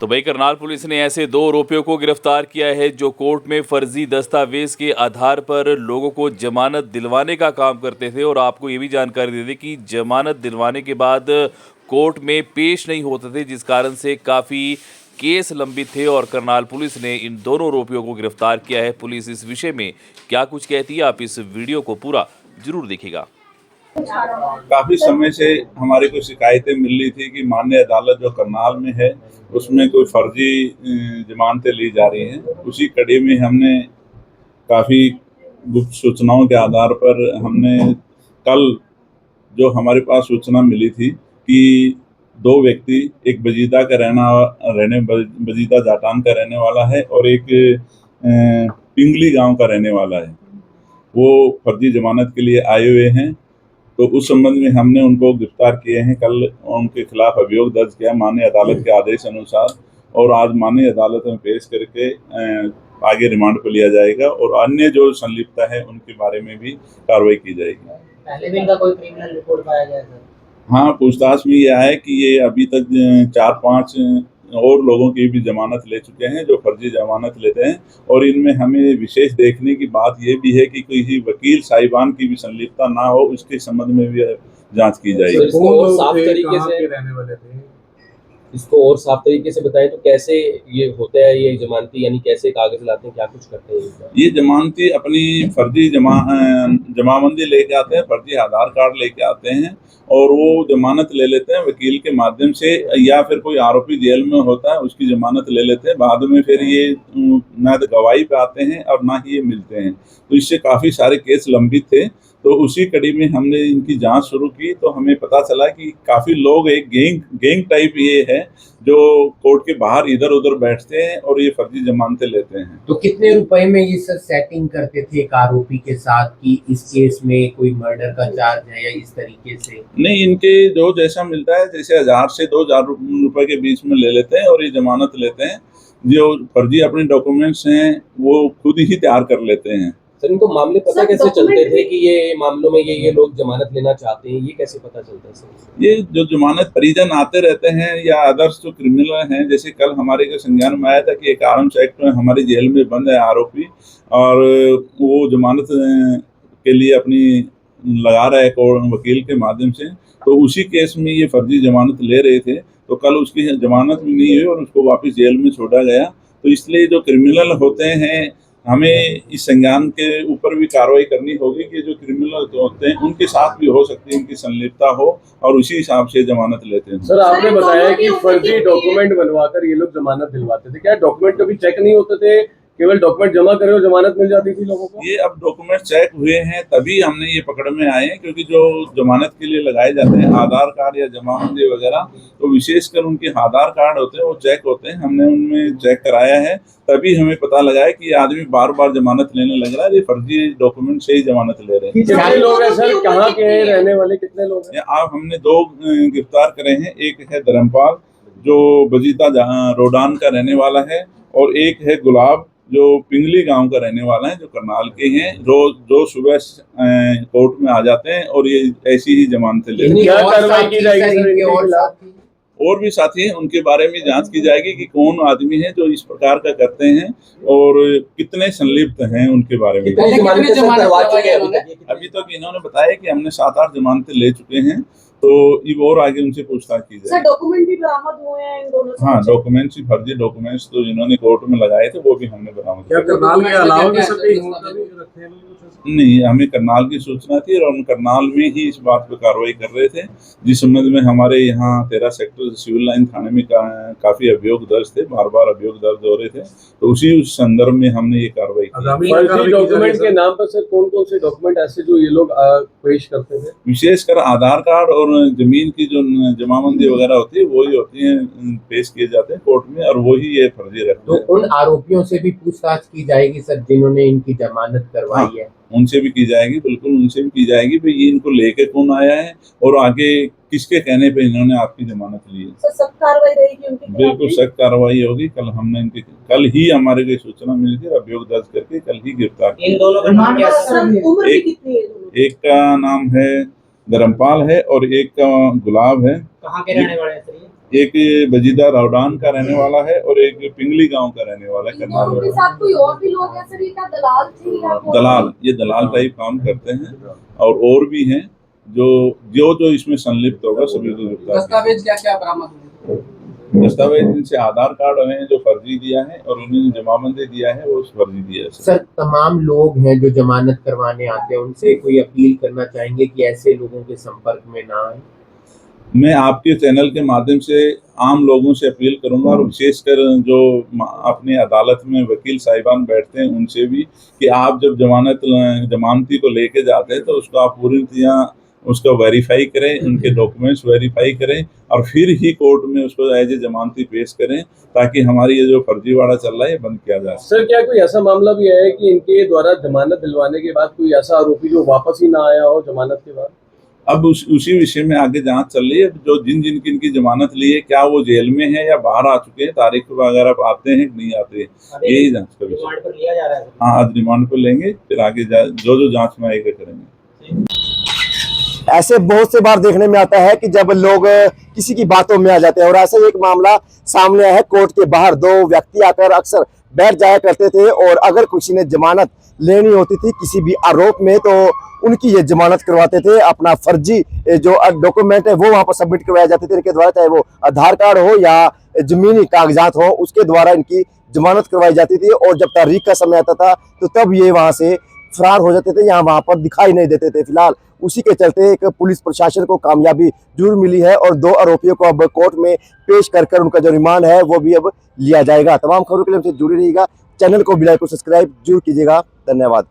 तो भाई करनाल पुलिस ने ऐसे 2 आरोपियों को गिरफ्तार किया है जो कोर्ट में फर्जी दस्तावेज के आधार पर लोगों को जमानत दिलवाने का काम करते थे। और आपको ये भी जानकारी दे दें कि जमानत दिलवाने के बाद कोर्ट में पेश नहीं होते थे, जिस कारण से काफ़ी केस लंबित थे और करनाल पुलिस ने इन दोनों आरोपियों को गिरफ्तार किया है। पुलिस इस विषय में क्या कुछ कहती है, आप इस वीडियो को पूरा जरूर देखिएगा। काफी समय से हमारे को शिकायतें मिल रही थी कि माननीय अदालत जो करनाल में है उसमें कोई फर्जी जमानतें ली जा रही हैं। उसी कड़ी में हमने काफी गुप्त सूचनाओं के आधार पर हमने कल जो हमारे पास सूचना मिली थी कि 2 व्यक्ति, एक बजीदा का बजीदा जाटान का रहने वाला है और एक पिंगली गांव का रहने वाला है, वो फर्जी जमानत के लिए आए हुए हैं। तो उस संबंध में हमने उनको गिरफ्तार किए हैं। कल उनके खिलाफ अभियोग दर्ज किया माननीय अदालत के आदेश अनुसार, और आज माननीय अदालत में पेश करके आगे रिमांड पर लिया जाएगा और अन्य जो संलिप्त है उनके बारे में भी कार्रवाई की जाएगी। पहले भी इनका कोई क्रिमिनल रिकॉर्ड पाया गया सर? हाँ, पूछताछ में यह है कि ये अभी तक 4-5 और लोगों की भी जमानत ले चुके हैं जो फर्जी जमानत लेते हैं। और इनमें हमें विशेष देखने की बात ये भी है कि किसी वकील साहिबान की भी संलिप्तता ना हो, उसके संबंध में भी जांच की जाएगी। इसको और साफ तरीके से रहने वाले थे, इसको और साफ तरीके से बताएं तो कैसे ये होता है, ये जमानती यानी कैसे कागज लाते हैं, क्या कुछ करते हैं? ये जमानती अपनी फर्जी जमाबंदी लेके आते हैं, फर्जी आधार कार्ड लेके आते हैं और वो जमानत ले लेते हैं वकील के माध्यम से, या फिर कोई आरोपी जेल में होता है उसकी जमानत ले लेते हैं। बाद में फिर ये ना तो गवाही पे आते हैं और ना ही ये मिलते हैं। तो इससे काफ़ी सारे केस लंबित थे। तो उसी कड़ी में हमने इनकी जांच शुरू की तो हमें पता चला कि काफ़ी लोग एक गैंग टाइप ये है जो कोर्ट के बाहर इधर उधर बैठते हैं और ये फर्जी जमानतें लेते हैं। तो कितने रुपए में ये सर सेटिंग करते थे एक आरोपी के साथ कि इस केस में कोई मर्डर का चार्ज है या इस तरीके से? नहीं, इनके जो जैसा मिलता है, जैसे 1000 से 2000 रुपए के बीच में ले लेते हैं और ये जमानत लेते हैं। जो फर्जी अपने डॉक्यूमेंट्स हैं वो खुद ही तैयार कर लेते हैं। सर, इनको मामले पता कैसे चलते थे कि ये मामलों में ये लोग जमानत लेना चाहते हैं, ये कैसे पता चलता है सर? ये जो जमानत परिजन आते रहते हैं या अदर्स जो क्रिमिनल हैं, जैसे कल हमारे के संज्ञान में आया था कि एक आर्म्स एक्ट में हमारी जेल में बंद है आरोपी और वो जमानत के लिए अपनी लगा रहा है वकील के माध्यम से। तो उसी केस में ये फर्जी जमानत ले रहे थे। तो कल उसकी जमानत भी नहीं हुई और उसको वापस जेल में छोड़ा गया। तो इसलिए जो क्रिमिनल होते हैं हमें इस संज्ञान के ऊपर भी कार्रवाई करनी होगी कि जो क्रिमिनल होते हैं उनके साथ भी हो सकती है उनकी संलिप्तता हो और उसी हिसाब से जमानत लेते हैं। सर, आपने बताया कि फर्जी डॉक्यूमेंट बनवाकर ये लोग जमानत दिलवाते थे। क्या डॉक्यूमेंट कभी चेक नहीं होते थे, केवल डॉक्यूमेंट जमा करे और जमानत मिल जाती थी लोगों को? ये अब डॉक्यूमेंट चेक हुए हैं तभी हमने ये पकड़ में आए हैं, क्योंकि जो जमानत के लिए लगाए जाते हैं आधार कार्ड या जमाबंदी वगैरह, तो विशेषकर उनके आधार कार्ड होते हैं वो चेक होते हैं। हमने उनमें चेक कराया है, तभी हमें पता लगा है कि ये आदमी बार बार जमानत लेने लग रहा है, ये फर्जी डॉक्यूमेंट से ही जमानत ले रहे हैं। कितने लोग हैं सर, कहाँ के रहने वाले, कितने लोग हैं? आप हमने 2 गिरफ्तार करे हैं। एक है धर्मपाल जो बजीता रोडान का रहने वाला है और एक है गुलाब जो पिंगली गांव का रहने वाला है, जो करनाल के हैं। जो सुबह कोर्ट में आ जाते हैं और ये ऐसी ही जमानतें लेते हैं। क्या कार्रवाई की जाएगी? और भी साथी हैं, उनके बारे में जांच की जाएगी कि कौन आदमी है जो इस प्रकार का करते हैं और कितने संलिप्त हैं उनके बारे में। अभी तक इन्होंने बताया कि हमने 7-8 जमानतें ले चुके हैं, तो ये और आगे उनसे पूछताछ की जाएगी। सर, डॉक्यूमेंट भी बरामद हुए हैं इन दोनों से? हाँ, डॉक्यूमेंट्स ही फर्जी डॉक्यूमेंट्स तो इन्होंने कोर्ट में लगाए थे वो भी हमने बरामद किया। करनाल के अलावा भी सब नहीं, हमें करनाल की सूचना थी और हम करनाल में ही इस बात पे कार्रवाई कर रहे थे, जिस संबंध में हमारे यहाँ 13 सेक्टर सिविल लाइन थाने में काफी अभियोग दर्ज थे, बार बार अभियोग दर्ज हो रहे थे। तो उस संदर्भ में हमने ये कार्रवाई की। डॉक्यूमेंट के नाम पर सर कौन कौन से डॉक्यूमेंट ऐसे जो ये लोग पेश करते थे? विशेषकर आधार कार्ड और जमीन की जो जमाबंदी वगैरह होती है वही होती है, पेश किए जाते हैं कोर्ट में और वही ये फर्जी रखते हैं। तो उन आरोपियों से भी पूछताछ की जाएगी सर जिन्होंने इनकी जमानत करवाई है? उनसे भी की जाएगी, बिल्कुल उनसे भी की जाएगी भाई ये इनको लेके कौन आया है और आगे किसके कहने पे इन्होंने आपकी जमानत ली है। सर, सख्त कार्रवाई रहेगी उनके खिलाफ? बिल्कुल सख्त कार्रवाई होगी। कल ही हमारे को सूचना मिली थी, अभियोग दर्ज करके कल ही गिरफ्तार किया। इन दोनों का नाम क्या है? उम्र भी कितनी है दोनों? एक का नाम है धर्मपाल है और एक का गुलाब है। कहाँ के रहने वाले हैं सर ये? एक बजीदा रौडान का रहने वाला है और एक पिंगली गांव का रहने वाला है इन दोनों के साथ कोई और भी लोग हैं सर, ये क्या दलाल थे या कोई? दलाल, ये दलाल टाइप काम करते हैं और भी हैं जो इसमें संलिप्त होगा सभी को गिरफ्तार। दस्तावेज क्या क्या बरामद हुए? दस्तावेज इनसे आधार कार्ड हैं जो फर्जी दिया है और उन्होंने जमाबंदी दिया है वो फर्जी दिया है। सर तमाम लोग हैं जो जमानत करवाने आते हैं, उनसे कोई अपील करना चाहेंगे कि ऐसे लोगों के संपर्क में ना आए? मैं आपके चैनल के माध्यम से आम लोगों से अपील करूंगा और विशेषकर जो अपनी अदालत में वकील साहिबान बैठते हैं उनसे भी कि आप जब जमानती को लेके जाते हैं तो उसको आप पूरी तरह उसका वेरीफाई करें, उनके डॉक्यूमेंट्स वेरीफाई करें और फिर ही कोर्ट में उसको एज ए जमानती पेश करें ताकि हमारी ये जो फर्जीवाड़ा चल रहा है बंद किया जा सके। सर क्या कोई ऐसा मामला भी है कि इनके द्वारा जमानत दिलवाने के बाद कोई ऐसा आरोपी जो वापस ही ना आया हो जमानत के बाद? अब उसी विषय में आगे जांच चल रही है। जो जिन की इनकी जमानत ली है क्या वो जेल में है या बाहर आ चुके हैं, तारीख वगैरह आते हैं कि नहीं आते, यही जांच का विषय। रिमांड पर लिया जा रहा है? हाँ, आज रिमांड पर लेंगे, फिर आगे जो जांच में आएगा करेंगे। ऐसे बहुत से बार देखने में आता है कि जब लोग किसी की बातों में आ जाते हैं, और ऐसा एक मामला सामने आया है। कोर्ट के बाहर दो व्यक्ति आकर अक्सर बैठ जाया करते थे और अगर किसी ने जमानत लेनी होती थी किसी भी आरोप में तो उनकी ये जमानत करवाते थे। अपना फर्जी जो डॉक्यूमेंट है वो वहां पर सबमिट करवाए जाते थे इनके द्वारा, चाहे वो आधार कार्ड हो या जमीनी कागजात हो, उसके द्वारा इनकी जमानत करवाई जाती थी। और जब तारीख का समय आता था तो तब ये वहां से फरार हो जाते थे, यहाँ वहां पर दिखाई नहीं देते थे। फिलहाल उसी के चलते एक पुलिस प्रशासन को कामयाबी जरूर मिली है और दो आरोपियों को अब कोर्ट में पेश कर उनका जो रिमांड है वो भी अब लिया जाएगा। तमाम खबरों के लिए हमसे जुड़े रहिएगा, चैनल को बेल आइकन को सब्सक्राइब जरूर कीजिएगा। धन्यवाद।